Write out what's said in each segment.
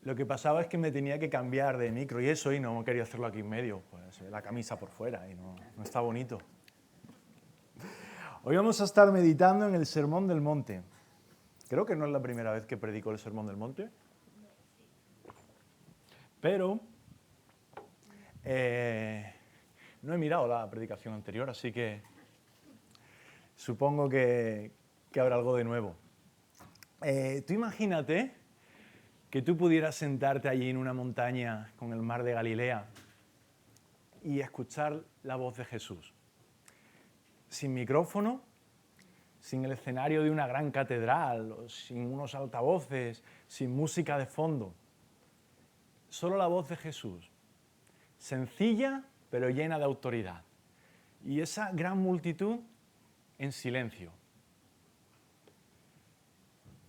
Lo que pasaba es que me tenía que cambiar de micro y eso, y no quería hacerlo aquí en medio, pues se ve la camisa por fuera y no está bonito. Hoy vamos a estar meditando en el Sermón del Monte. Creo que no es la primera vez que predico el Sermón del Monte, pero no he mirado la predicación anterior, así que supongo que habrá algo de nuevo. Tú imagínate que tú pudieras sentarte allí en una montaña con el mar de Galilea y escuchar la voz de Jesús. Sin micrófono, sin el escenario de una gran catedral, sin unos altavoces, sin música de fondo. Solo la voz de Jesús, sencilla pero llena de autoridad. Y esa gran multitud en silencio.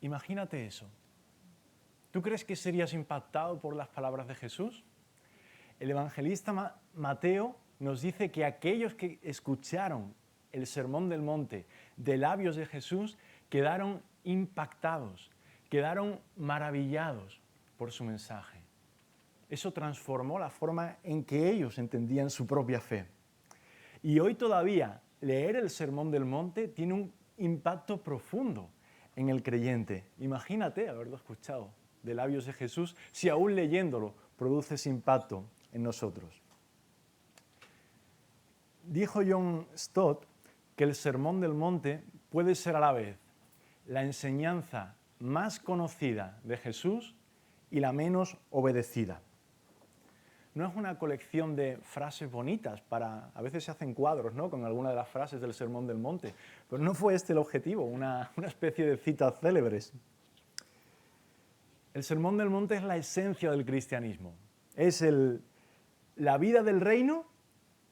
Imagínate eso. ¿Tú crees que serías impactado por las palabras de Jesús? El evangelista Mateo nos dice que aquellos que escucharon el Sermón del Monte de labios de Jesús quedaron impactados, quedaron maravillados por su mensaje. Eso transformó la forma en que ellos entendían su propia fe. Y hoy todavía leer el Sermón del Monte tiene un impacto profundo en el creyente. Imagínate haberlo escuchado de labios de Jesús, si aún leyéndolo produce ese impacto en nosotros. Dijo John Stott que el Sermón del Monte puede ser a la vez la enseñanza más conocida de Jesús y la menos obedecida. No es una colección de frases bonitas, a veces se hacen cuadros, ¿no?, con alguna de las frases del Sermón del Monte, pero no fue este el objetivo, una especie de citas célebres. El Sermón del Monte es la esencia del cristianismo. Es la vida del reino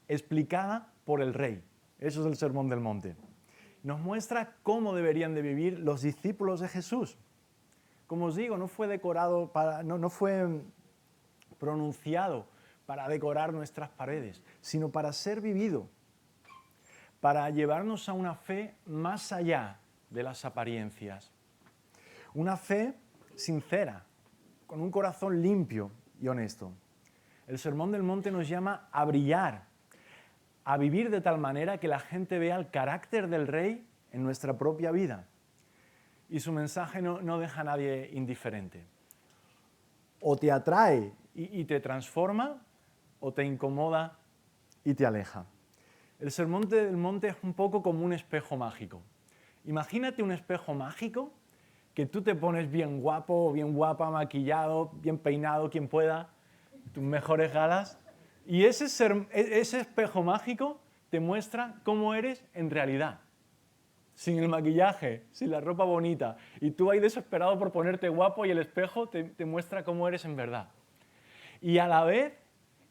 explicada por el rey. Eso es el Sermón del Monte. Nos muestra cómo deberían de vivir los discípulos de Jesús. Como os digo, no fue decorado no fue pronunciado para decorar nuestras paredes, sino para ser vivido, para llevarnos a una fe más allá de las apariencias. Una fe sincera, con un corazón limpio y honesto. El Sermón del Monte nos llama a brillar, a vivir de tal manera que la gente vea el carácter del Rey en nuestra propia vida. Y su mensaje no deja a nadie indiferente. O te atrae y te transforma, o te incomoda y te aleja. El Sermón del Monte es un poco como un espejo mágico. Imagínate un espejo mágico que tú te pones bien guapo, bien guapa, maquillado, bien peinado, quien pueda, tus mejores galas, y ese espejo mágico te muestra cómo eres en realidad. Sin el maquillaje, sin la ropa bonita, y tú ahí desesperado por ponerte guapo y el espejo te muestra cómo eres en verdad. Y a la vez,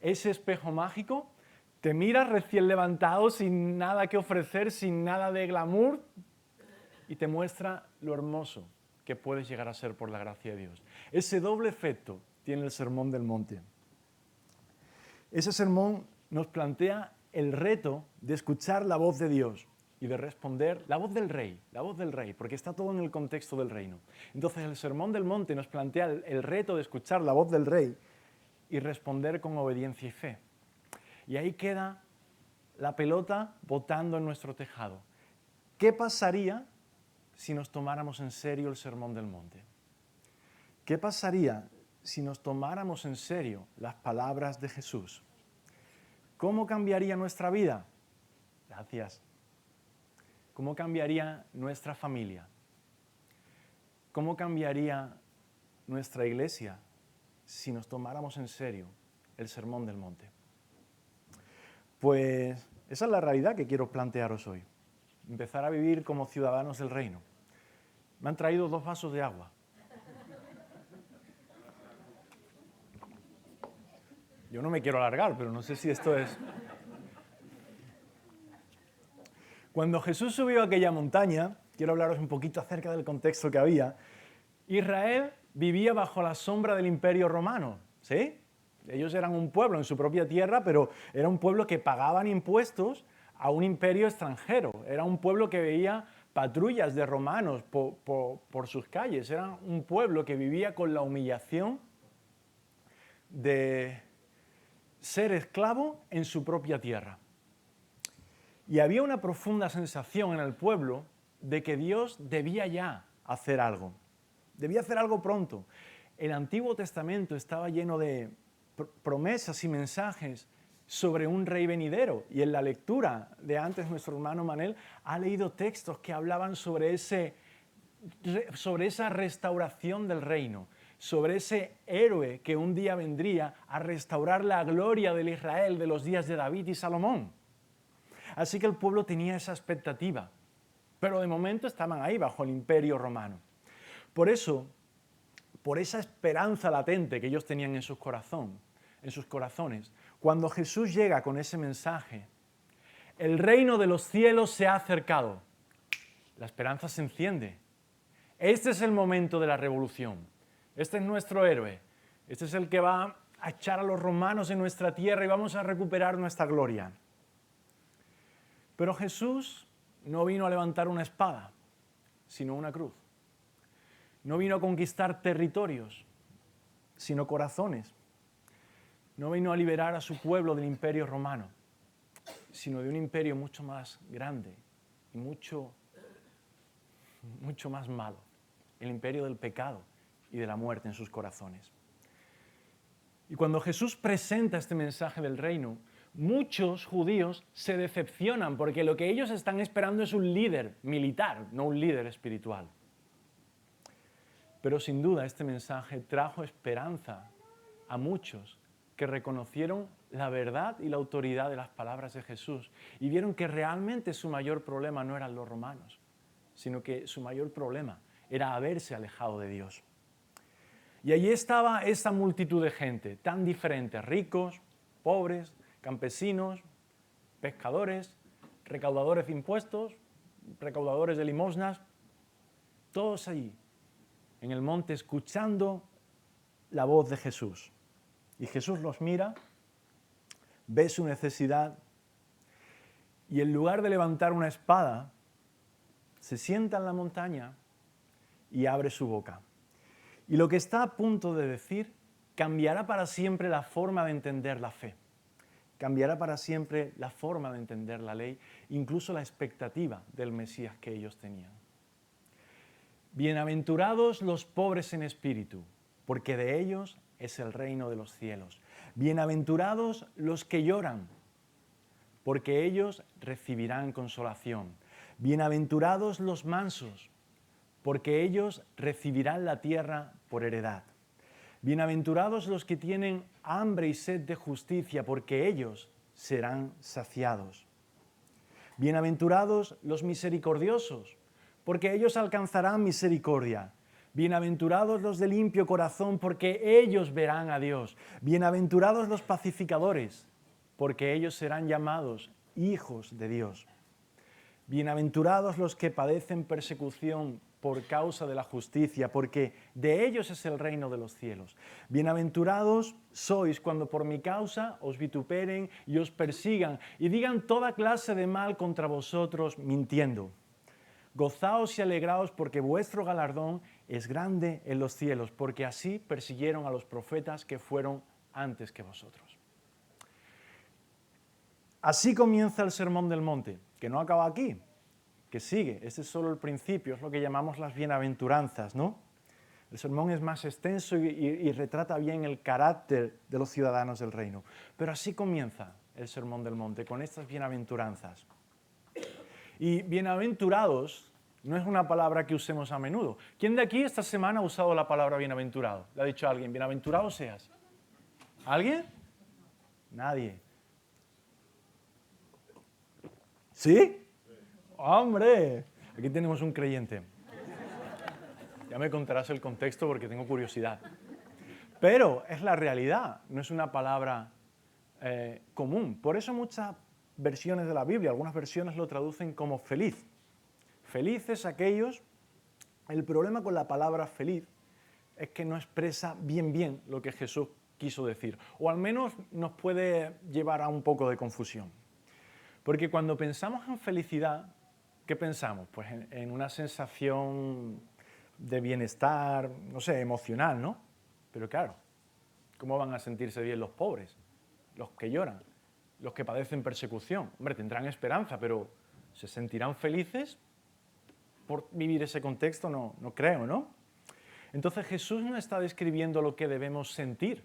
ese espejo mágico te mira recién levantado, sin nada que ofrecer, sin nada de glamour, y te muestra lo hermoso que puedes llegar a ser por la gracia de Dios. Ese doble efecto tiene el Sermón del Monte. Ese sermón nos plantea el reto de escuchar la voz de Dios y de responder la voz del Rey, porque está todo en el contexto del reino. Entonces el Sermón del Monte nos plantea el reto de escuchar la voz del Rey y responder con obediencia y fe. Y ahí queda la pelota botando en nuestro tejado. ¿Qué pasaría si nos tomáramos en serio el Sermón del Monte? ¿Qué pasaría si nos tomáramos en serio las palabras de Jesús? ¿Cómo cambiaría nuestra vida? Gracias. ¿Cómo cambiaría nuestra familia? ¿Cómo cambiaría nuestra iglesia si nos tomáramos en serio el Sermón del Monte? Pues esa es la realidad que quiero plantearos hoy. Empezar a vivir como ciudadanos del reino. Me han traído 2 vasos de agua. Yo no me quiero alargar, pero no sé si esto es... Cuando Jesús subió a aquella montaña, quiero hablaros un poquito acerca del contexto que había, Israel vivía bajo la sombra del Imperio Romano, ¿sí? Ellos eran un pueblo en su propia tierra, pero era un pueblo que pagaban impuestos a un imperio extranjero. Era un pueblo que veía patrullas de romanos por sus calles. Era un pueblo que vivía con la humillación de ser esclavo en su propia tierra. Y había una profunda sensación en el pueblo de que Dios debía ya hacer algo. Debía hacer algo pronto. El Antiguo Testamento estaba lleno de promesas y mensajes sobre un rey venidero. Y en la lectura de antes, nuestro hermano Manel ha leído textos que hablaban sobre esa restauración del reino, sobre ese héroe que un día vendría a restaurar la gloria del Israel de los días de David y Salomón. Así que el pueblo tenía esa expectativa, pero de momento estaban ahí bajo el Imperio Romano. Por eso, por esa esperanza latente que ellos tenían en sus corazones, cuando Jesús llega con ese mensaje, el reino de los cielos se ha acercado. La esperanza se enciende. Este es el momento de la revolución. Este es nuestro héroe. Este es el que va a echar a los romanos en nuestra tierra y vamos a recuperar nuestra gloria. Pero Jesús no vino a levantar una espada, sino una cruz. No vino a conquistar territorios, sino corazones. No vino a liberar a su pueblo del imperio romano, sino de un imperio mucho más grande y mucho más malo, el imperio del pecado y de la muerte en sus corazones. Y cuando Jesús presenta este mensaje del reino, muchos judíos se decepcionan porque lo que ellos están esperando es un líder militar, no un líder espiritual. Pero sin duda este mensaje trajo esperanza a muchos que reconocieron la verdad y la autoridad de las palabras de Jesús y vieron que realmente su mayor problema no eran los romanos, sino que su mayor problema era haberse alejado de Dios. Y allí estaba esa multitud de gente tan diferente, ricos, pobres, campesinos, pescadores, recaudadores de impuestos, recaudadores de limosnas, todos allí, en el monte, escuchando la voz de Jesús. Y Jesús los mira, ve su necesidad y en lugar de levantar una espada, se sienta en la montaña y abre su boca. Y lo que está a punto de decir cambiará para siempre la forma de entender la fe. Cambiará para siempre la forma de entender la ley, incluso la expectativa del Mesías que ellos tenían. Bienaventurados los pobres en espíritu, porque de ellos es el reino de los cielos. Bienaventurados los que lloran, porque ellos recibirán consolación. Bienaventurados los mansos, porque ellos recibirán la tierra por heredad. Bienaventurados los que tienen hambre y sed de justicia, porque ellos serán saciados. Bienaventurados los misericordiosos, porque ellos alcanzarán misericordia. Bienaventurados los de limpio corazón, porque ellos verán a Dios. Bienaventurados los pacificadores, porque ellos serán llamados hijos de Dios. Bienaventurados los que padecen persecución por causa de la justicia, porque de ellos es el reino de los cielos. Bienaventurados sois cuando por mi causa os vituperen y os persigan y digan toda clase de mal contra vosotros mintiendo. Gozaos y alegraos porque vuestro galardón es grande en los cielos, porque así persiguieron a los profetas que fueron antes que vosotros. Así comienza el Sermón del Monte, que no acaba aquí, que sigue. Este es solo el principio, es lo que llamamos las bienaventuranzas, ¿no? El sermón es más extenso y retrata bien el carácter de los ciudadanos del reino. Pero así comienza el Sermón del Monte, con estas bienaventuranzas. Y bienaventurados no es una palabra que usemos a menudo. ¿Quién de aquí esta semana ha usado la palabra bienaventurado? ¿Le ha dicho a alguien, bienaventurado seas? ¿Alguien? Nadie. ¿Sí? ¡Hombre! Aquí tenemos un creyente. Ya me contarás el contexto porque tengo curiosidad. Pero es la realidad, no es una palabra común. Por eso muchas versiones de la Biblia, algunas versiones lo traducen como feliz. Felices aquellos. El problema con la palabra feliz es que no expresa bien lo que Jesús quiso decir. O al menos nos puede llevar a un poco de confusión. Porque cuando pensamos en felicidad, ¿qué pensamos? Pues en una sensación de bienestar, no sé, emocional, ¿no? Pero claro, ¿Cómo van a sentirse bien los pobres, los que lloran, los que padecen persecución? Hombre, tendrán esperanza, pero ¿se sentirán felices por vivir ese contexto? No creo, ¿no? Entonces Jesús no está describiendo lo que debemos sentir,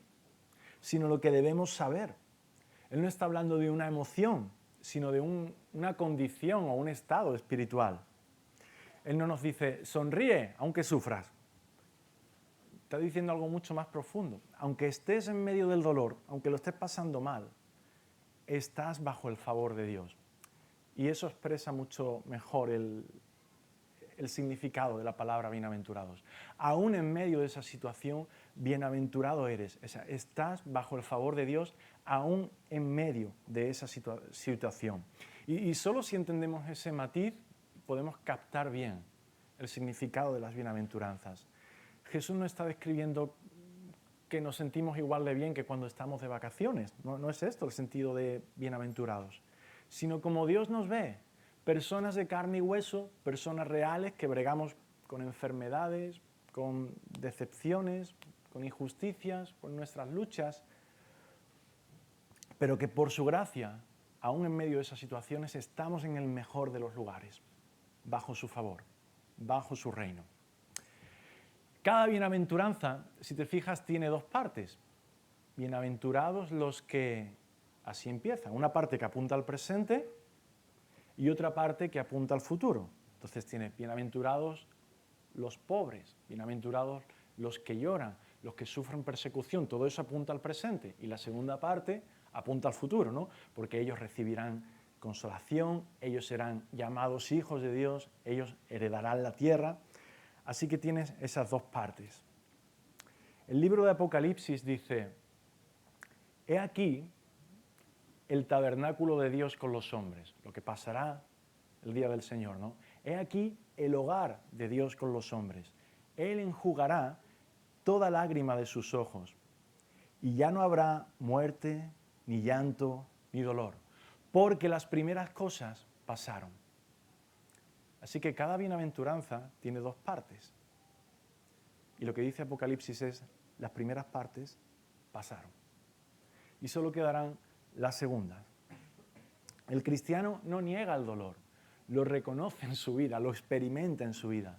sino lo que debemos saber. Él no está hablando de una emoción, sino de una condición o un estado espiritual. Él no nos dice, sonríe aunque sufras. Está diciendo algo mucho más profundo. Aunque estés en medio del dolor, aunque lo estés pasando mal, estás bajo el favor de Dios. Y eso expresa mucho mejor el significado de la palabra bienaventurados. Aún en medio de esa situación, bienaventurado eres. O sea, estás bajo el favor de Dios, aún en medio de esa situación. Y solo si entendemos ese matiz, podemos captar bien el significado de las bienaventuranzas. Jesús no está describiendo que nos sentimos igual de bien que cuando estamos de vacaciones. No es esto el sentido de bienaventurados, sino como Dios nos ve, personas de carne y hueso, personas reales que bregamos con enfermedades, con decepciones, con injusticias, con nuestras luchas, pero que por su gracia, aún en medio de esas situaciones, estamos en el mejor de los lugares, bajo su favor, bajo su reino. Cada bienaventuranza, si te fijas, tiene dos partes. Bienaventurados los que, así empieza, una parte que apunta al presente y otra parte que apunta al futuro. Entonces tiene bienaventurados los pobres, bienaventurados los que lloran, los que sufren persecución, todo eso apunta al presente. Y la segunda parte apunta al futuro, ¿no? Porque ellos recibirán consolación, ellos serán llamados hijos de Dios, ellos heredarán la tierra. Así que tienes esas dos partes. El libro de Apocalipsis dice, he aquí el tabernáculo de Dios con los hombres, lo que pasará el día del Señor, ¿no? He aquí el hogar de Dios con los hombres. Él enjugará toda lágrima de sus ojos y ya no habrá muerte, ni llanto, ni dolor, porque las primeras cosas pasaron. Así que cada bienaventuranza tiene dos partes. Y lo que dice Apocalipsis es, las primeras partes pasaron. Y solo quedarán las segundas. El cristiano no niega el dolor, lo reconoce en su vida, lo experimenta en su vida,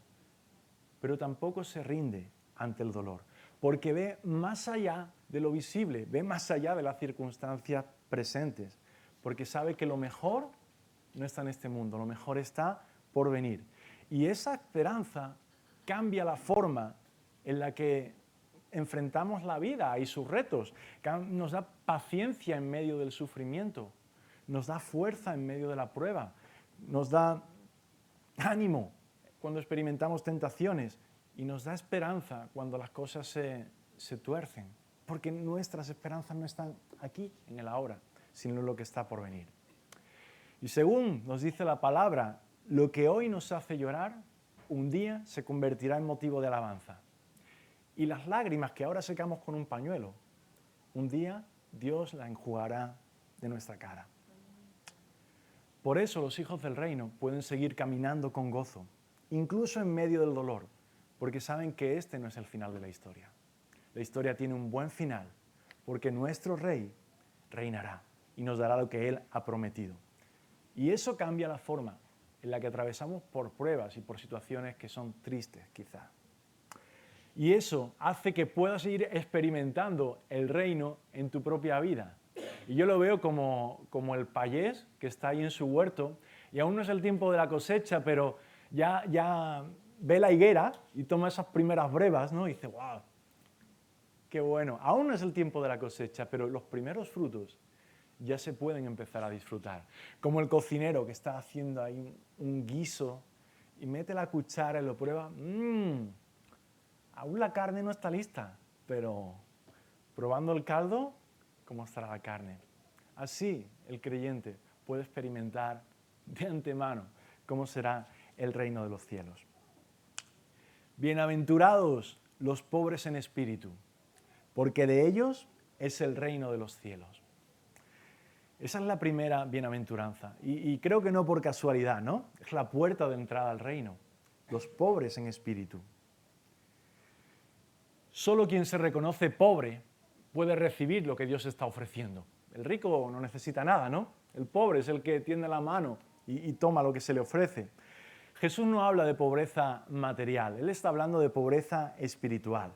pero tampoco se rinde ante el dolor, porque ve más allá de lo visible, ve más allá de las circunstancias presentes, porque sabe que lo mejor no está en este mundo, lo mejor está por venir. Y esa esperanza cambia la forma en la que enfrentamos la vida y sus retos, nos da paciencia en medio del sufrimiento, nos da fuerza en medio de la prueba, nos da ánimo cuando experimentamos tentaciones y nos da esperanza cuando las cosas se tuercen, porque nuestras esperanzas no están aquí, en el ahora, sino en lo que está por venir. Y según nos dice la palabra, lo que hoy nos hace llorar, un día se convertirá en motivo de alabanza. Y las lágrimas que ahora secamos con un pañuelo, un día Dios las enjugará de nuestra cara. Por eso los hijos del reino pueden seguir caminando con gozo, incluso en medio del dolor, porque saben que este no es el final de la historia. La historia tiene un buen final, porque nuestro Rey reinará y nos dará lo que Él ha prometido. Y eso cambia la forma en la que atravesamos por pruebas y por situaciones que son tristes, quizá. Y eso hace que puedas ir experimentando el reino en tu propia vida. Y yo lo veo como el payés que está ahí en su huerto, y aún no es el tiempo de la cosecha, pero ya ve la higuera y toma esas primeras brevas, ¿no? Y dice, ¡wow! ¡Qué bueno! Aún no es el tiempo de la cosecha, pero los primeros frutos ya se pueden empezar a disfrutar. Como el cocinero que está haciendo ahí un guiso y mete la cuchara y lo prueba. Aún la carne no está lista, pero probando el caldo, ¿cómo estará la carne? Así el creyente puede experimentar de antemano cómo será el reino de los cielos. Bienaventurados los pobres en espíritu, porque de ellos es el reino de los cielos. Esa es la primera bienaventuranza. Y creo que no por casualidad, ¿no? Es la puerta de entrada al reino. Los pobres en espíritu. Solo quien se reconoce pobre puede recibir lo que Dios está ofreciendo. El rico no necesita nada, ¿no? El pobre es el que tiende la mano y toma lo que se le ofrece. Jesús no habla de pobreza material, Él está hablando de pobreza espiritual.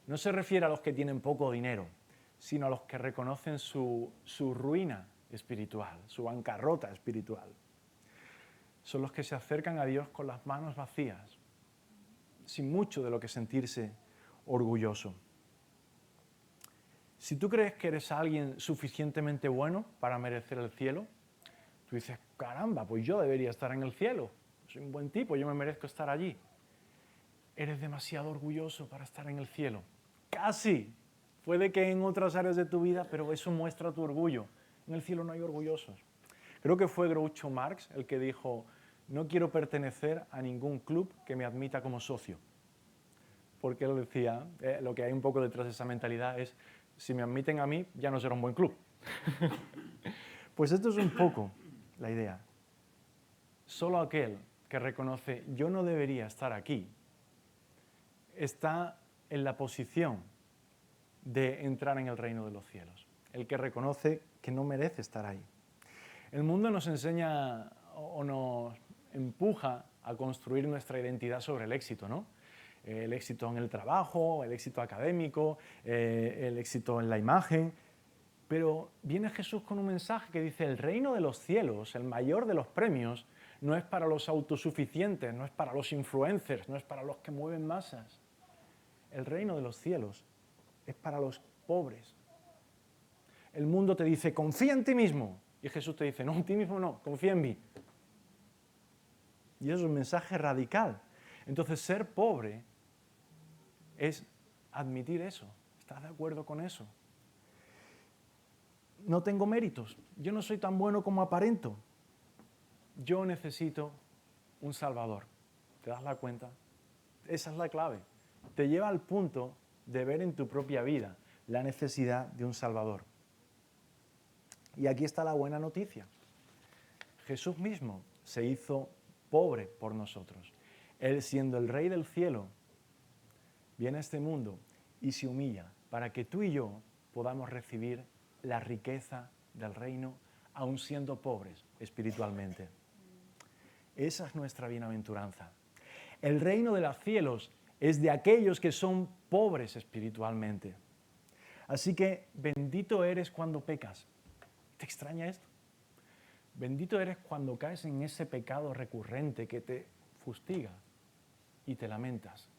No se refiere a los que tienen poco dinero, sino a los que reconocen su ruina espiritual, su bancarrota espiritual. Son los que se acercan a Dios con las manos vacías, sin mucho de lo que sentirse orgulloso. Si tú crees que eres alguien suficientemente bueno para merecer el cielo, tú dices, caramba, pues yo debería estar en el cielo. Soy un buen tipo, yo me merezco estar allí. Eres demasiado orgulloso para estar en el cielo. Casi. Puede que en otras áreas de tu vida, pero eso muestra tu orgullo. En el cielo no hay orgullosos. Creo que fue Groucho Marx el que dijo, no quiero pertenecer a ningún club que me admita como socio. Porque él decía, lo que hay un poco detrás de esa mentalidad es, si me admiten a mí, ya no será un buen club. Pues esto es un poco la idea. Solo aquel que reconoce, yo no debería estar aquí, está en la posición de entrar en el reino de los cielos. El que reconoce que no merece estar ahí. El mundo nos enseña o nos empuja a construir nuestra identidad sobre el éxito, ¿no? El éxito en el trabajo, el éxito académico, el éxito en la imagen. Pero viene Jesús con un mensaje que dice, el reino de los cielos, el mayor de los premios, no es para los autosuficientes, no es para los influencers, no es para los que mueven masas. El reino de los cielos es para los pobres. El mundo te dice, confía en ti mismo. Y Jesús te dice, no, en ti mismo no, confía en mí. Y eso es un mensaje radical. Entonces, ser pobre es admitir eso. ¿Estás de acuerdo con eso? No tengo méritos. Yo no soy tan bueno como aparento. Yo necesito un Salvador. ¿Te das la cuenta? Esa es la clave. Te lleva al punto de ver en tu propia vida la necesidad de un Salvador. Y aquí está la buena noticia. Jesús mismo se hizo pobre por nosotros. Él, siendo el Rey del cielo, viene a este mundo y se humilla para que tú y yo podamos recibir la riqueza del reino, aun siendo pobres espiritualmente. Esa es nuestra bienaventuranza. El reino de los cielos es de aquellos que son pobres espiritualmente. Así que bendito eres cuando pecas. ¿Te extraña esto? Bendito eres cuando caes en ese pecado recurrente que te fustiga y te lamentas.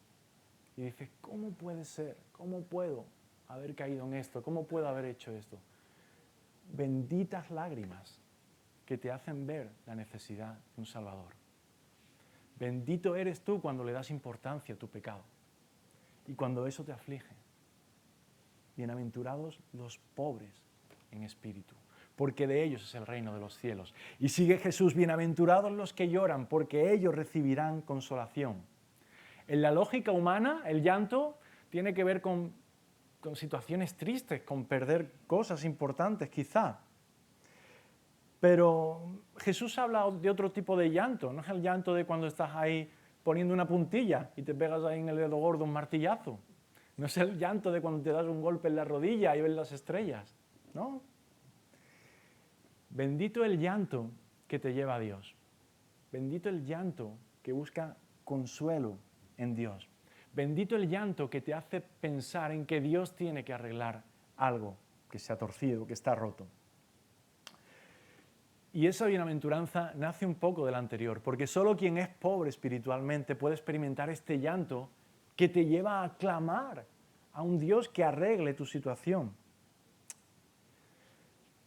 Y dices, ¿cómo puede ser? ¿Cómo puedo haber caído en esto? ¿Cómo puedo haber hecho esto? Benditas lágrimas que te hacen ver la necesidad de un Salvador. Bendito eres tú cuando le das importancia a tu pecado y cuando eso te aflige. Bienaventurados los pobres en espíritu, porque de ellos es el reino de los cielos. Y sigue Jesús, bienaventurados los que lloran, porque ellos recibirán consolación. En la lógica humana, el llanto tiene que ver con situaciones tristes, con perder cosas importantes quizá. Pero Jesús habla de otro tipo de llanto, no es el llanto de cuando estás ahí poniendo una puntilla y te pegas ahí en el dedo gordo un martillazo. No es el llanto de cuando te das un golpe en la rodilla y ves las estrellas, ¿no? Bendito el llanto que te lleva a Dios. Bendito el llanto que busca consuelo en Dios. Bendito el llanto que te hace pensar en que Dios tiene que arreglar algo que se ha torcido, que está roto. Y esa bienaventuranza nace un poco de la anterior, porque solo quien es pobre espiritualmente puede experimentar este llanto que te lleva a clamar a un Dios que arregle tu situación.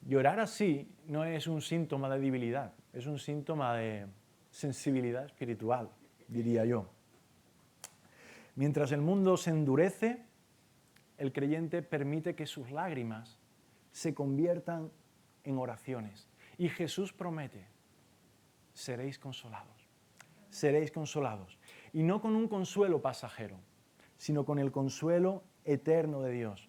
Llorar así no es un síntoma de debilidad, es un síntoma de sensibilidad espiritual, diría yo. Mientras el mundo se endurece, el creyente permite que sus lágrimas se conviertan en oraciones. Y Jesús promete, seréis consolados. Seréis consolados. Y no con un consuelo pasajero, sino con el consuelo eterno de Dios.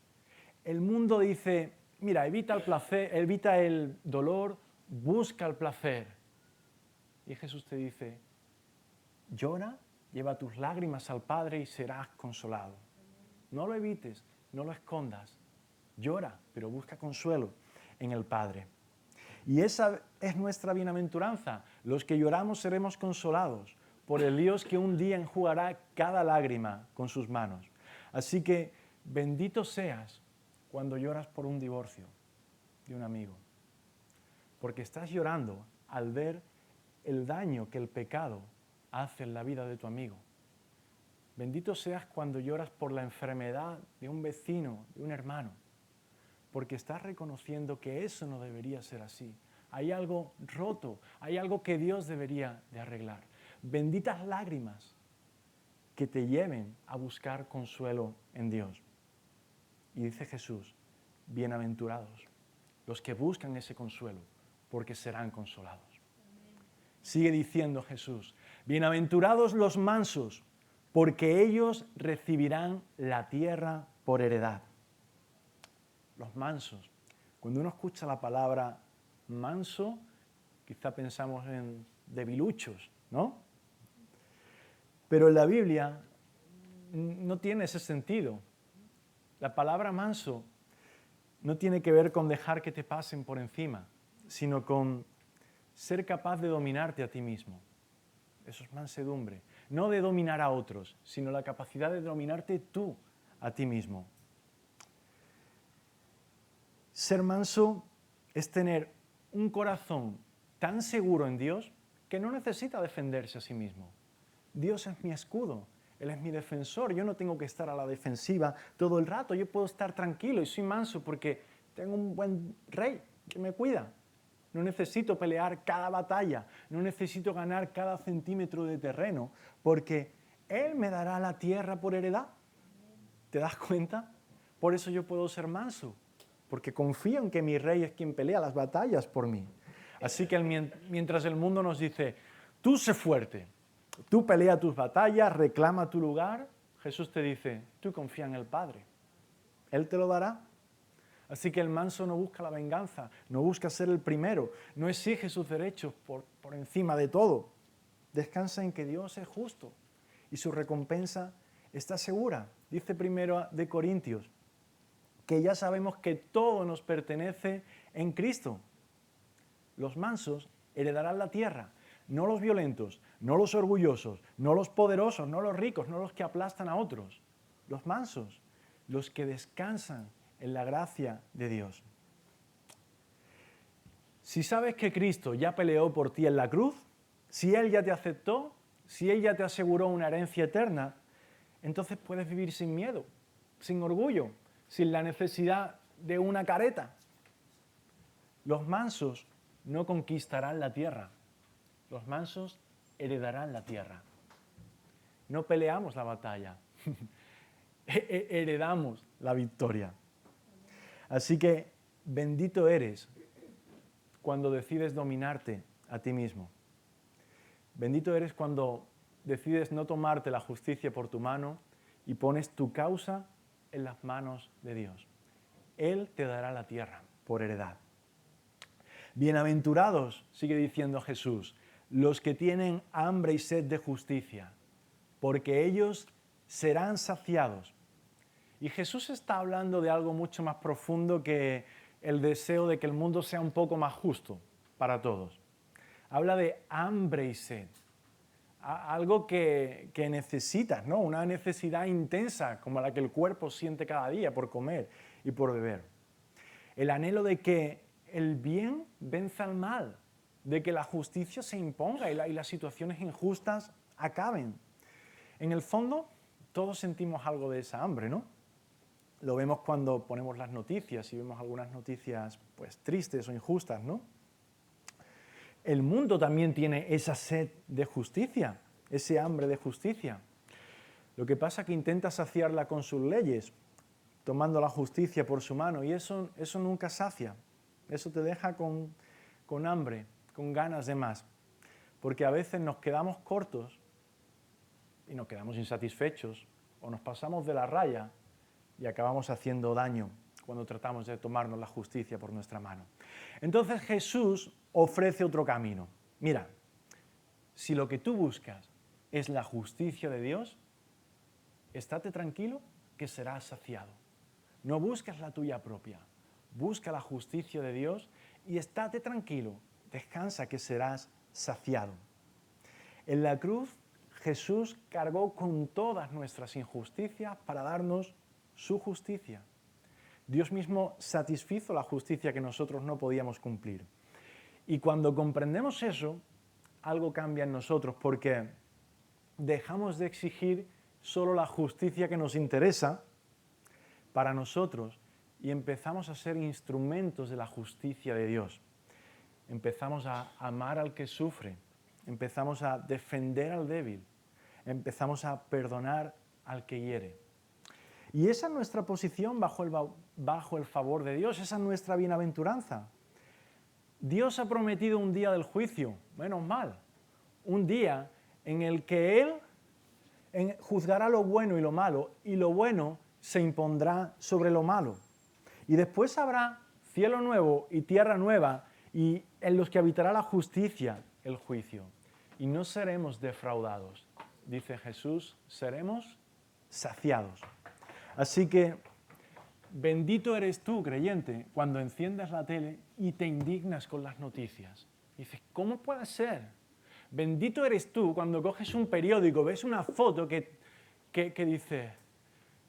El mundo dice, mira, evita el placer, evita el dolor, busca el placer. Y Jesús te dice, llora, lleva tus lágrimas al Padre y serás consolado. No lo evites, no lo escondas. llora, pero busca consuelo en el Padre. Y esa es nuestra bienaventuranza. Los que lloramos seremos consolados por el Dios que un día enjugará cada lágrima con sus manos. Así que bendito seas cuando lloras por un divorcio de un amigo, porque estás llorando al ver el daño que el pecado hace en la vida de tu amigo. Bendito seas cuando lloras por la enfermedad de un vecino, de un hermano, porque estás reconociendo que eso no debería ser así. Hay algo roto, hay algo que Dios debería de arreglar. Benditas lágrimas que te lleven a buscar consuelo en Dios. Y dice Jesús, bienaventurados los que buscan ese consuelo, porque serán consolados. Sigue diciendo Jesús, bienaventurados los mansos, porque ellos recibirán la tierra por heredad. Los mansos. Cuando uno escucha la palabra manso, quizá pensamos en debiluchos, ¿no? Pero en la Biblia no tiene ese sentido. La palabra manso no tiene que ver con dejar que te pasen por encima, sino con ser capaz de dominarte a ti mismo. Eso es mansedumbre. No de dominar a otros, sino la capacidad de dominarte tú a ti mismo. Ser manso es tener un corazón tan seguro en Dios que no necesita defenderse a sí mismo. Dios es mi escudo, Él es mi defensor, yo no tengo que estar a la defensiva todo el rato, yo puedo estar tranquilo y soy manso porque tengo un buen rey que me cuida. No necesito pelear cada batalla, no necesito ganar cada centímetro de terreno, porque Él me dará la tierra por heredad. ¿Te das cuenta? Por eso yo puedo ser manso, porque confío en que mi rey es quien pelea las batallas por mí. Así que mientras el mundo nos dice, tú sé fuerte, tú pelea tus batallas, reclama tu lugar, Jesús te dice, tú confía en el Padre. Él te lo dará. Así que el manso no busca la venganza, no busca ser el primero, no exige sus derechos por encima de todo. Descansa en que Dios es justo y su recompensa está segura. Dice primero de Corintios que ya sabemos que todo nos pertenece en Cristo. Los mansos heredarán la tierra, no los violentos, no los orgullosos, no los poderosos, no los ricos, no los que aplastan a otros. Los mansos, los que descansan en la gracia de Dios. Si sabes que Cristo ya peleó por ti en la cruz, si Él ya te aceptó, si Él ya te aseguró una herencia eterna, entonces puedes vivir sin miedo, sin orgullo, sin la necesidad de una careta. Los mansos no conquistarán la tierra, los mansos heredarán la tierra. No peleamos la batalla, heredamos la victoria. Así que bendito eres cuando decides dominarte a ti mismo. Bendito eres cuando decides no tomarte la justicia por tu mano y pones tu causa en las manos de Dios. Él te dará la tierra por heredad. Bienaventurados, sigue diciendo Jesús, los que tienen hambre y sed de justicia, porque ellos serán saciados. Y Jesús está hablando de algo mucho más profundo que el deseo de que el mundo sea un poco más justo para todos. Habla de hambre y sed, algo que necesitas, ¿no? Una necesidad intensa como la que el cuerpo siente cada día por comer y por beber. El anhelo de que el bien venza al mal, de que la justicia se imponga y las situaciones injustas acaben. En el fondo, todos sentimos algo de esa hambre, ¿no? Lo vemos cuando ponemos las noticias y vemos algunas noticias pues, tristes o injustas, ¿no? El mundo también tiene esa sed de justicia, ese hambre de justicia. Lo que pasa es que intenta saciarla con sus leyes, tomando la justicia por su mano, y eso nunca sacia. Eso te deja con hambre, con ganas de más. Porque a veces nos quedamos cortos y nos quedamos insatisfechos o nos pasamos de la raya y acabamos haciendo daño cuando tratamos de tomarnos la justicia por nuestra mano. Entonces Jesús ofrece otro camino. Mira, si lo que tú buscas es la justicia de Dios, estate tranquilo que serás saciado. No busques la tuya propia. Busca la justicia de Dios y estate tranquilo. Descansa que serás saciado. En la cruz, Jesús cargó con todas nuestras injusticias para darnos su justicia. Dios mismo satisfizo la justicia que nosotros no podíamos cumplir. Y cuando comprendemos eso, algo cambia en nosotros porque dejamos de exigir solo la justicia que nos interesa para nosotros y empezamos a ser instrumentos de la justicia de Dios. Empezamos a amar al que sufre, empezamos a defender al débil, empezamos a perdonar al que hiere. Y esa es nuestra posición bajo el favor de Dios, esa es nuestra bienaventuranza. Dios ha prometido un día del juicio, menos mal, un día en el que Él juzgará lo bueno y lo bueno se impondrá sobre lo malo. Y después habrá cielo nuevo y tierra nueva, y en los que habitará la justicia, el juicio. Y no seremos defraudados. Dice Jesús, seremos saciados. Así que bendito eres tú, creyente, cuando enciendes la tele y te indignas con las noticias. Dices, ¿cómo puede ser? Bendito eres tú cuando coges un periódico, ves una foto que dice,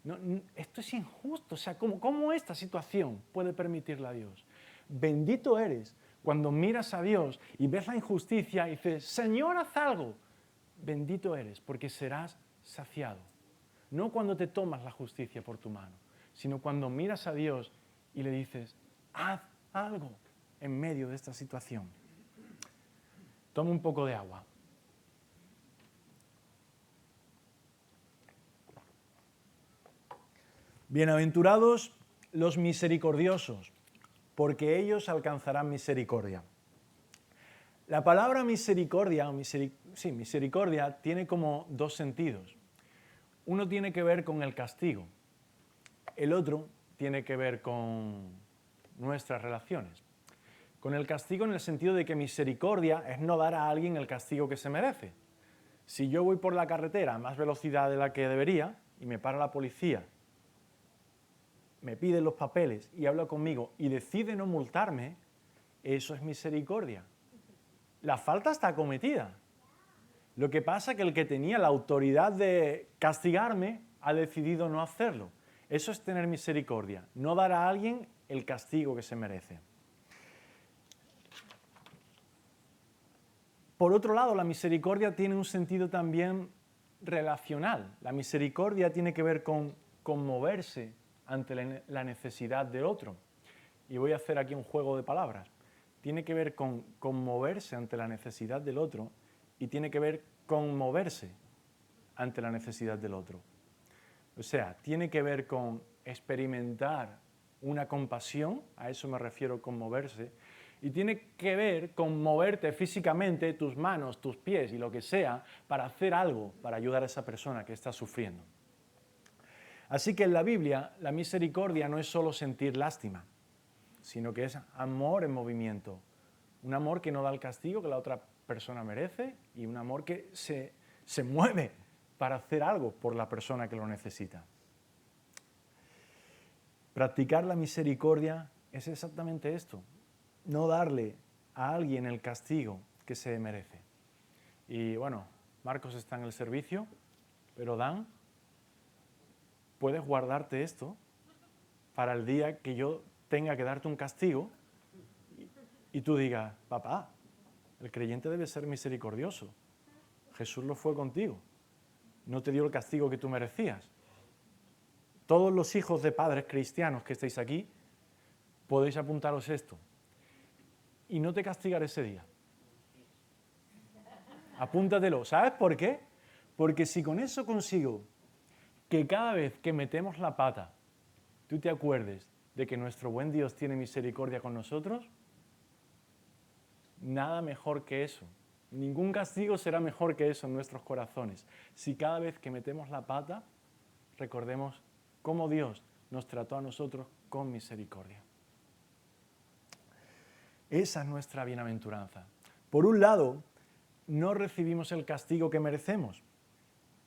no, esto es injusto, o sea, ¿cómo esta situación puede permitirla a Dios? Bendito eres cuando miras a Dios y ves la injusticia y dices, Señor, haz algo. Bendito eres porque serás saciado. No cuando te tomas la justicia por tu mano, sino cuando miras a Dios y le dices, haz algo en medio de esta situación. Toma un poco de agua. Bienaventurados los misericordiosos, porque ellos alcanzarán misericordia. La palabra misericordia tiene como dos sentidos. Uno tiene que ver con el castigo, el otro tiene que ver con nuestras relaciones. Con el castigo en el sentido de que misericordia es no dar a alguien el castigo que se merece. Si yo voy por la carretera a más velocidad de la que debería y me para la policía, me pide los papeles y habla conmigo y decide no multarme, eso es misericordia. La falta está cometida. Lo que pasa es que el que tenía la autoridad de castigarme ha decidido no hacerlo. Eso es tener misericordia, no dar a alguien el castigo que se merece. Por otro lado, la misericordia tiene un sentido también relacional. La misericordia tiene que ver con conmoverse ante la necesidad de otro. Y voy a hacer aquí un juego de palabras. Tiene que ver con conmoverse ante la necesidad del otro y tiene que ver con moverse ante la necesidad del otro. O sea, tiene que ver con experimentar una compasión, a eso me refiero con moverse, y tiene que ver con moverte físicamente, tus manos, tus pies y lo que sea, para hacer algo, para ayudar a esa persona que está sufriendo. Así que en la Biblia, la misericordia no es solo sentir lástima, sino que es amor en movimiento. Un amor que no da el castigo que la otra persona merece y un amor que se mueve para hacer algo por la persona que lo necesita. Practicar la misericordia es exactamente esto, no darle a alguien el castigo que se merece. Y bueno, Marcos está en el servicio, pero Dan, puedes guardarte esto para el día que yo tenga que darte un castigo y tú digas, papá, el creyente debe ser misericordioso. Jesús lo fue contigo. No te dio el castigo que tú merecías. Todos los hijos de padres cristianos que estáis aquí, podéis apuntaros esto. Y no te castigaré ese día. Apúntatelo. ¿Sabes por qué? Porque si con eso consigo que cada vez que metemos la pata, tú te acuerdes de que nuestro buen Dios tiene misericordia con nosotros, nada mejor que eso. Ningún castigo será mejor que eso en nuestros corazones. Si cada vez que metemos la pata, recordemos cómo Dios nos trató a nosotros con misericordia. Esa es nuestra bienaventuranza. Por un lado, no recibimos el castigo que merecemos,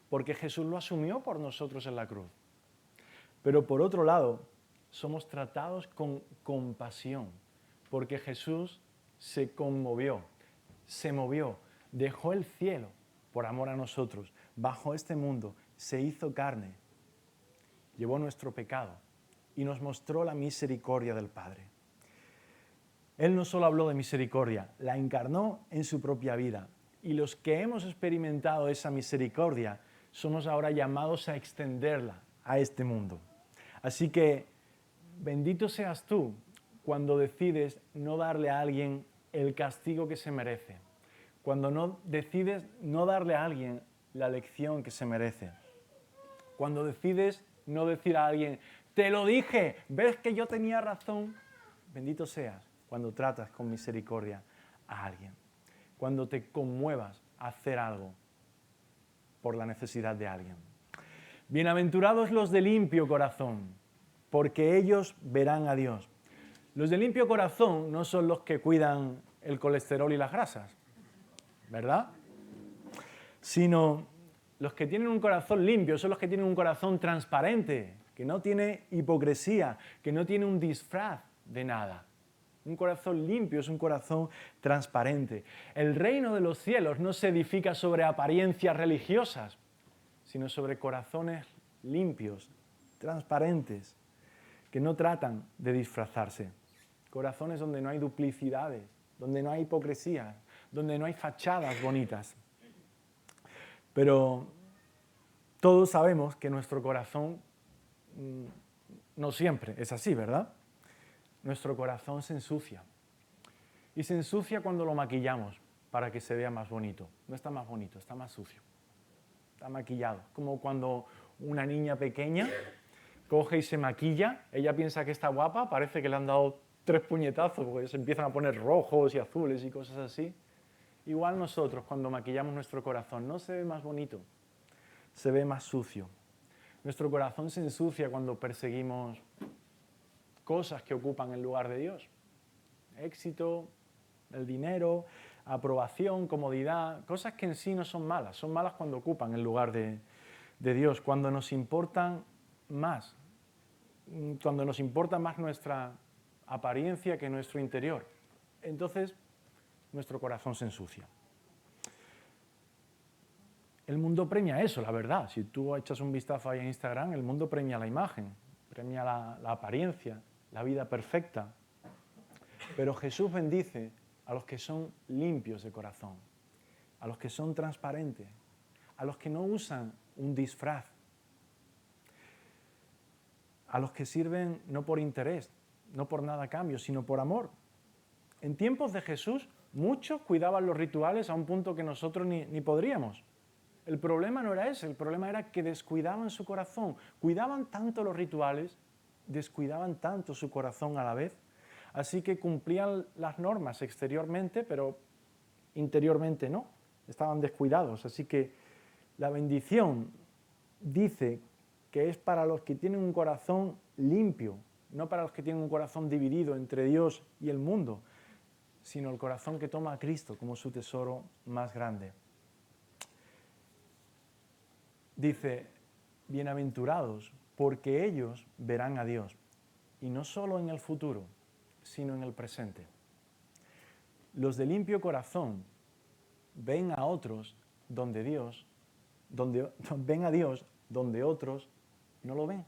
porque Jesús lo asumió por nosotros en la cruz. Pero por otro lado, somos tratados con compasión, porque Jesús se conmovió, se movió, dejó el cielo por amor a nosotros, bajó este mundo, se hizo carne, llevó nuestro pecado y nos mostró la misericordia del Padre. Él no solo habló de misericordia, la encarnó en su propia vida. Y los que hemos experimentado esa misericordia somos ahora llamados a extenderla a este mundo. Así que bendito seas tú cuando decides no darle a alguien el castigo que se merece, cuando decides no darle a alguien la lección que se merece, cuando decides no decir a alguien, te lo dije, ves que yo tenía razón. Bendito seas cuando tratas con misericordia a alguien, cuando te conmuevas a hacer algo por la necesidad de alguien. Bienaventurados los de limpio corazón, porque ellos verán a Dios. Los de limpio corazón no son los que cuidan el colesterol y las grasas, ¿verdad? Sino los que tienen un corazón limpio, son los que tienen un corazón transparente, que no tiene hipocresía, que no tiene un disfraz de nada. Un corazón limpio es un corazón transparente. El reino de los cielos no se edifica sobre apariencias religiosas, sino sobre corazones limpios, transparentes, que no tratan de disfrazarse. Corazones donde no hay duplicidades, donde no hay hipocresía, donde no hay fachadas bonitas. Pero todos sabemos que nuestro corazón no siempre es así, ¿verdad? Nuestro corazón se ensucia. Y se ensucia cuando lo maquillamos para que se vea más bonito. No está más bonito, está más sucio. Está maquillado. Como cuando una niña pequeña coge y se maquilla, ella piensa que está guapa, parece que le han dado 3 puñetazos porque se empiezan a poner rojos y azules y cosas así. Igual nosotros, cuando maquillamos nuestro corazón, no se ve más bonito, se ve más sucio. Nuestro corazón se ensucia cuando perseguimos cosas que ocupan el lugar de Dios. Éxito, el dinero, aprobación, comodidad, cosas que en sí no son malas cuando ocupan el lugar de Dios, cuando nos importan más, nuestra apariencia que nuestro interior. Entonces, nuestro corazón se ensucia. El mundo premia eso, la verdad. Si tú echas un vistazo ahí en Instagram, el mundo premia la imagen, premia la apariencia, la vida perfecta. Pero Jesús bendice a los que son limpios de corazón, a los que son transparentes, a los que no usan un disfraz, a los que sirven no por interés, no por nada a cambio, sino por amor. En tiempos de Jesús, muchos cuidaban los rituales a un punto que nosotros ni podríamos. El problema no era ese, el problema era que descuidaban su corazón. Cuidaban tanto los rituales, descuidaban tanto su corazón a la vez, así que cumplían las normas exteriormente, pero interiormente no. Estaban descuidados, así que la bendición dice que es para los que tienen un corazón limpio, no para los que tienen un corazón dividido entre Dios y el mundo, sino el corazón que toma a Cristo como su tesoro más grande. Dice, bienaventurados, porque ellos verán a Dios, y no solo en el futuro, sino en el presente. Los de limpio corazón ven a otros ven a Dios donde otros no lo ven.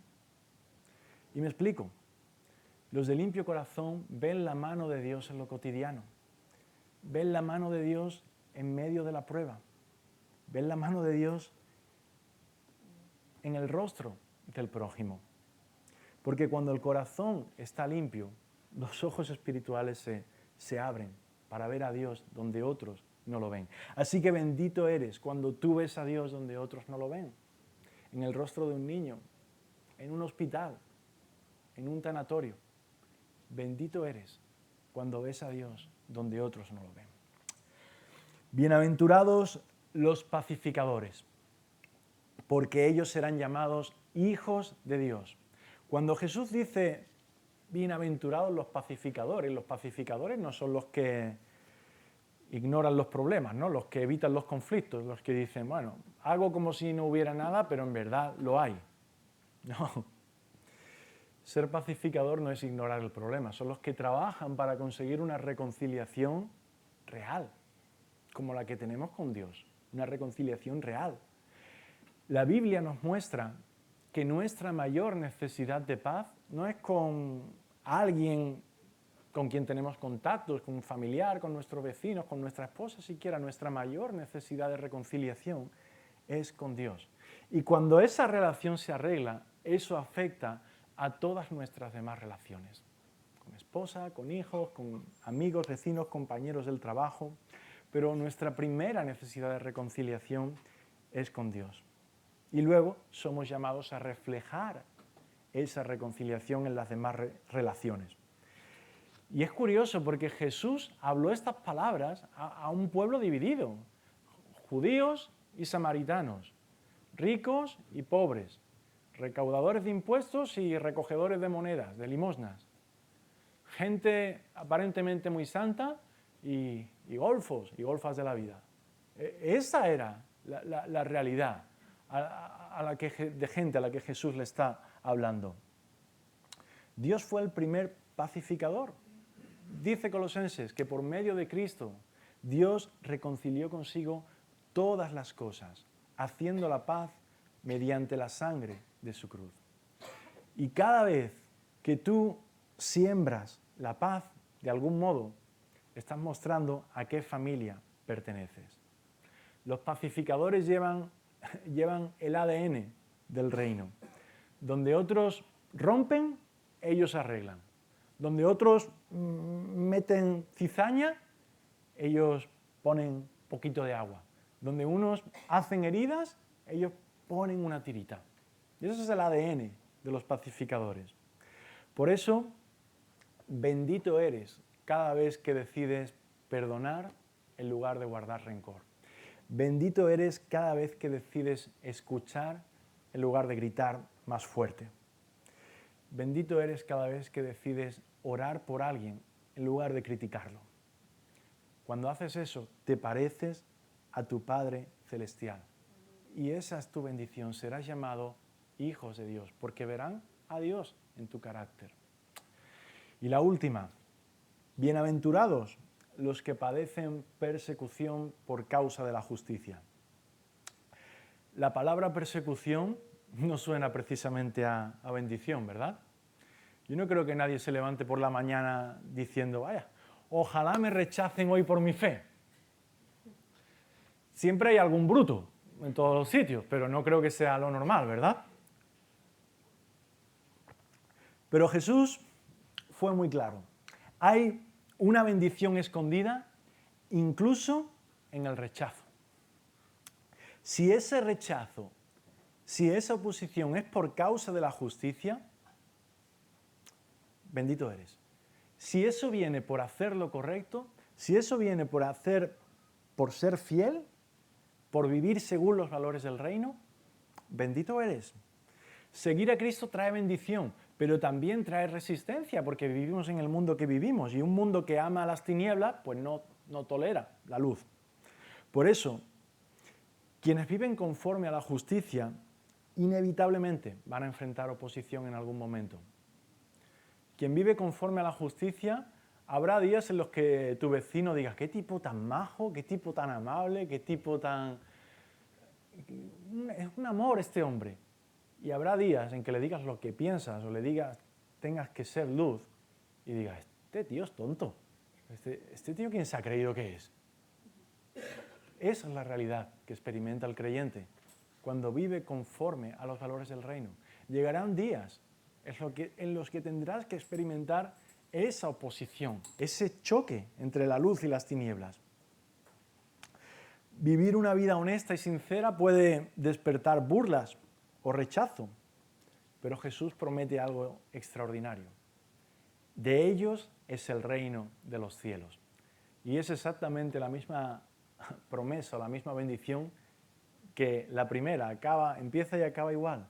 Y me explico. Los de limpio corazón ven la mano de Dios en lo cotidiano. Ven la mano de Dios en medio de la prueba. Ven la mano de Dios en el rostro del prójimo. Porque cuando el corazón está limpio, los ojos espirituales se abren para ver a Dios donde otros no lo ven. Así que bendito eres cuando tú ves a Dios donde otros no lo ven. En el rostro de un niño, en un hospital, en un tanatorio. Bendito eres cuando ves a Dios donde otros no lo ven. Bienaventurados los pacificadores, porque ellos serán llamados hijos de Dios. Cuando Jesús dice, bienaventurados los pacificadores no son los que ignoran los problemas, ¿no? Los que evitan los conflictos, los que dicen, bueno, hago como si no hubiera nada, pero en verdad lo hay. No. Ser pacificador no es ignorar el problema, son los que trabajan para conseguir una reconciliación real, como la que tenemos con Dios, una reconciliación real. La Biblia nos muestra que nuestra mayor necesidad de paz no es con alguien con quien tenemos contactos, con un familiar, con nuestros vecinos, con nuestra esposa siquiera. Nuestra mayor necesidad de reconciliación es con Dios. Y cuando esa relación se arregla, eso afecta a todas nuestras demás relaciones. Con esposa, con hijos, con amigos, vecinos, compañeros del trabajo. Pero nuestra primera necesidad de reconciliación es con Dios. Y luego somos llamados a reflejar esa reconciliación en las demás relaciones. Y es curioso porque Jesús habló estas palabras a un pueblo dividido, judíos y samaritanos, ricos y pobres, recaudadores de impuestos y recogedores de monedas, de limosnas, gente aparentemente muy santa y golfos y golfas de la vida. Esa era la realidad de gente a la que Jesús le está hablando. Dios fue el primer pacificador. Dice Colosenses que por medio de Cristo Dios reconcilió consigo todas las cosas, haciendo la paz mediante la sangre de su cruz. Y cada vez que tú siembras la paz, de algún modo, estás mostrando a qué familia perteneces. Los pacificadores llevan el ADN del reino. Donde otros rompen, ellos arreglan. Donde otros meten cizaña, ellos ponen poquito de agua. Donde unos hacen heridas, ellos ponen una tirita. Y eso es el ADN de los pacificadores. Por eso, bendito eres cada vez que decides perdonar en lugar de guardar rencor. Bendito eres cada vez que decides escuchar en lugar de gritar más fuerte. Bendito eres cada vez que decides orar por alguien en lugar de criticarlo. Cuando haces eso, te pareces a tu Padre Celestial. Y esa es tu bendición. Serás llamado hijos de Dios, porque verán a Dios en tu carácter. Y la última, bienaventurados los que padecen persecución por causa de la justicia. La palabra persecución no suena precisamente a bendición, ¿verdad? Yo no creo que nadie se levante por la mañana diciendo, vaya, ojalá me rechacen hoy por mi fe. Siempre hay algún bruto en todos los sitios, pero no creo que sea lo normal, ¿verdad? Pero Jesús fue muy claro. Hay una bendición escondida incluso en el rechazo. Si ese rechazo, si esa oposición es por causa de la justicia, bendito eres. Si eso viene por hacer lo correcto, si eso viene por ser fiel, por vivir según los valores del reino, bendito eres. Seguir a Cristo trae bendición, pero también trae resistencia, porque vivimos en el mundo que vivimos, y un mundo que ama las tinieblas, pues no tolera la luz. Por eso, quienes viven conforme a la justicia, inevitablemente van a enfrentar oposición en algún momento. Quien vive conforme a la justicia, habrá días en los que tu vecino diga, qué tipo tan majo, qué tipo tan amable, qué tipo tan... Es un amor este hombre. Y habrá días en que le digas lo que piensas o le digas, tengas que ser luz, y digas, este tío es tonto. Este tío, ¿quién se ha creído que es? Esa es la realidad que experimenta el creyente cuando vive conforme a los valores del reino. Llegarán días en los que tendrás que experimentar esa oposición, ese choque entre la luz y las tinieblas. Vivir una vida honesta y sincera puede despertar burlas o rechazo, pero Jesús promete algo extraordinario. De ellos es el reino de los cielos. Y es exactamente la misma promesa, la misma bendición que la primera, empieza y acaba igual.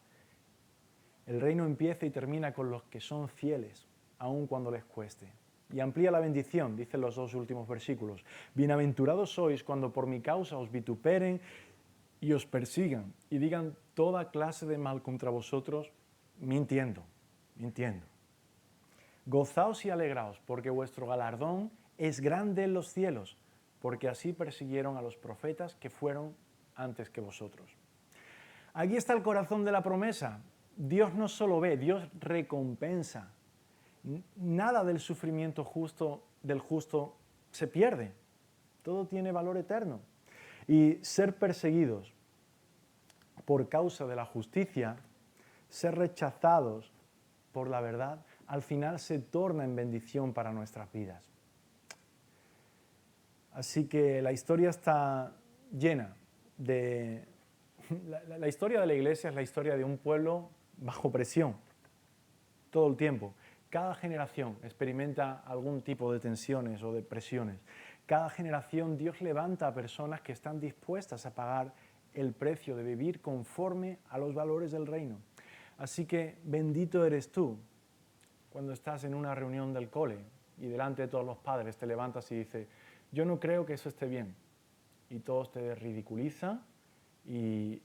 El reino empieza y termina con los que son fieles, aun cuando les cueste. Y amplía la bendición, dicen los dos últimos versículos. Bienaventurados sois cuando por mi causa os vituperen y os persigan y digan toda clase de mal contra vosotros, mintiendo. mintiendo. Gozaos y alegraos, porque vuestro galardón es grande en los cielos, porque así persiguieron a los profetas que fueron antes que vosotros. Aquí está el corazón de la promesa. Dios no solo ve, Dios recompensa. Nada del sufrimiento del justo se pierde. Todo tiene valor eterno. Y ser perseguidos por causa de la justicia, ser rechazados por la verdad, al final se torna en bendición para nuestras vidas. Así que la historia está llena de... La historia de la iglesia es la historia de un pueblo bajo presión, todo el tiempo. Cada generación experimenta algún tipo de tensiones o de presiones. Cada generación Dios levanta a personas que están dispuestas a pagar el precio de vivir conforme a los valores del reino. Así que bendito eres tú cuando estás en una reunión del cole y delante de todos los padres te levantas y dices, yo no creo que eso esté bien. Y todos te ridiculizan y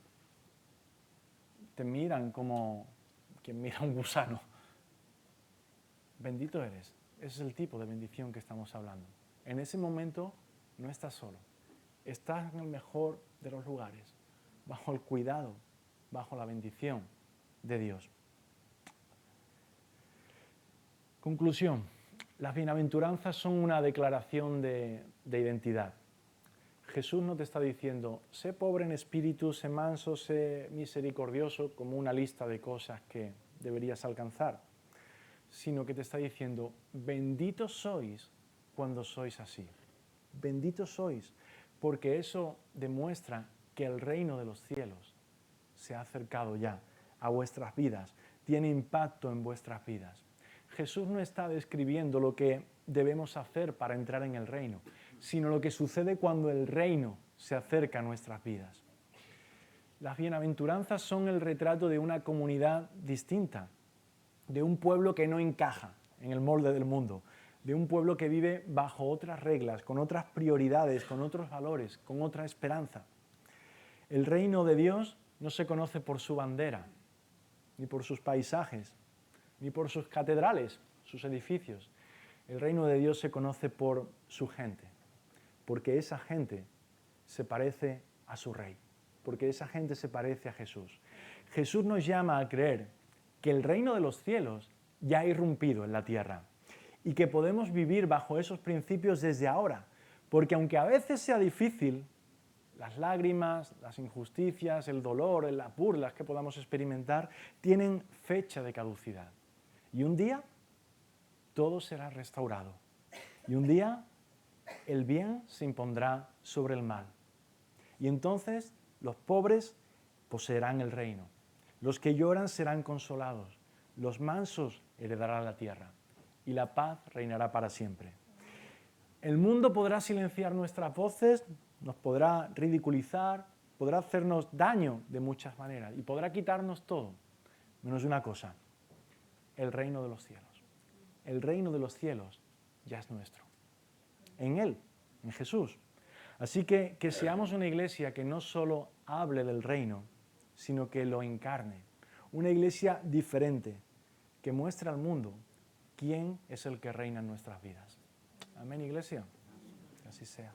te miran como quien mira a un gusano. Bendito eres. Ese es el tipo de bendición que estamos hablando. En ese momento no estás solo. Estás en el mejor de los lugares, bajo el cuidado, bajo la bendición de Dios. Conclusión. Las bienaventuranzas son una declaración de identidad. Jesús no te está diciendo, sé pobre en espíritu, sé manso, sé misericordioso, como una lista de cosas que deberías alcanzar, sino que te está diciendo, benditos sois cuando sois así. Benditos sois, porque eso demuestra que el reino de los cielos se ha acercado ya a vuestras vidas, tiene impacto en vuestras vidas. Jesús no está describiendo lo que debemos hacer para entrar en el reino, sino lo que sucede cuando el reino se acerca a nuestras vidas. Las bienaventuranzas son el retrato de una comunidad distinta, de un pueblo que no encaja en el molde del mundo, de un pueblo que vive bajo otras reglas, con otras prioridades, con otros valores, con otra esperanza. El reino de Dios no se conoce por su bandera, ni por sus paisajes, ni por sus catedrales, sus edificios. El reino de Dios se conoce por su gente, porque esa gente se parece a su rey, porque esa gente se parece a Jesús. Jesús nos llama a creer que el reino de los cielos ya ha irrumpido en la tierra y que podemos vivir bajo esos principios desde ahora, porque aunque a veces sea difícil, las lágrimas, las injusticias, el dolor, las burlas que podamos experimentar tienen fecha de caducidad. Y un día todo será restaurado. Y un día el bien se impondrá sobre el mal. Y entonces los pobres poseerán el reino. Los que lloran serán consolados. Los mansos heredarán la tierra. Y la paz reinará para siempre. El mundo podrá silenciar nuestras voces, nos podrá ridiculizar, podrá hacernos daño de muchas maneras y podrá quitarnos todo, menos una cosa, el reino de los cielos. El reino de los cielos ya es nuestro. En Él, en Jesús. Así que seamos una iglesia que no solo hable del reino, sino que lo encarne. Una iglesia diferente, que muestre al mundo quién es el que reina en nuestras vidas. Amén, iglesia. Que así sea.